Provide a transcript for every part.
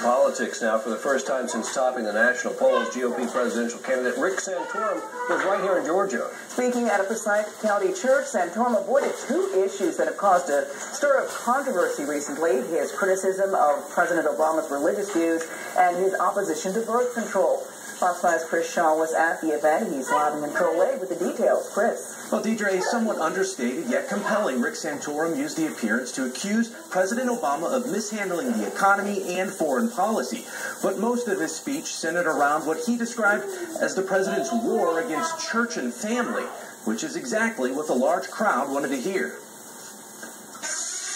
politics now. For the first time since topping the national polls, GOP presidential candidate Rick Santorum was right here in Georgia. Speaking at a Forsyth County church, Santorum avoided two issues that have caused a stir of controversy recently: his criticism of President Obama's religious views and his opposition to birth control. Fox 5's Chris Shaw was at the event. He's live in Control A with the details. Chris. Well, Deidre, a somewhat understated yet compelling Rick Santorum used the appearance to accuse President Obama of mishandling the economy and foreign policy. But most of his speech centered around what he described as the president's war against church and family, which is exactly what the large crowd wanted to hear.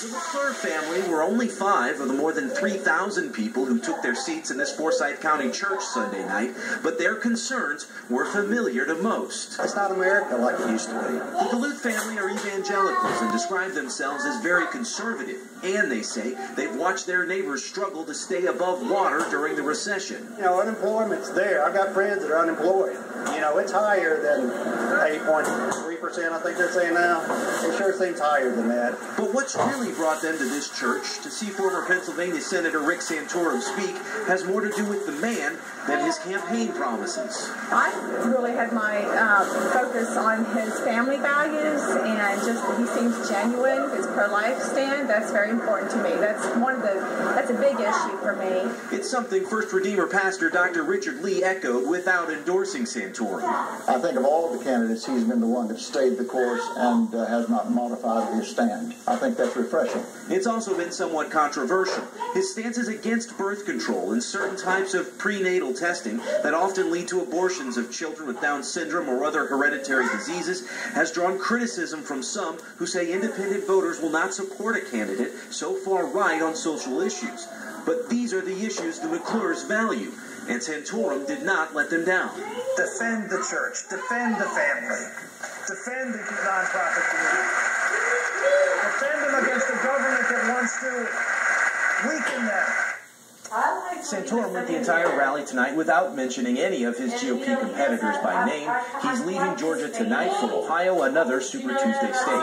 The McClure family were only 5 of the more than 3,000 people who took their seats in this Forsyth County church Sunday night, but their concerns were familiar to most. It's not America like it used to be. The Duluth family are evangelicals and describe themselves as very conservative, and they say they've watched their neighbors struggle to stay above water during the recession. You know, unemployment's there. I've got friends that are unemployed. You know, it's higher than 8.3%, I think they're saying now. It sure seems higher than that. But what's really brought them to this church, to see former Pennsylvania Senator Rick Santorum speak, has more to do with the man than his campaign promises. I really had my focus on his family values, and just he seems genuine. His pro-life stand, that's very important to me. That's a big issue for me. It's something First Redeemer pastor Dr. Richard Lee echoed without endorsing Santorum. I think of all of the candidates, he's been the one that stayed the course and has not modified his stand. I think that's refreshing. It's also been somewhat controversial. His stance is against birth control and certain types of prenatal testing that often lead to abortions of children with Down syndrome or other hereditary diseases has drawn criticism from some who say independent voters will not support a candidate so far right on social issues. But these are the issues the McClures value, and Santorum did not let them down. Defend the church, defend the family, defend the nonprofit community, defend them against a government that wants to weaken them. Santorum led the entire rally tonight without mentioning any of his GOP competitors by name. He's leaving Georgia tonight for Ohio, another Super Tuesday state.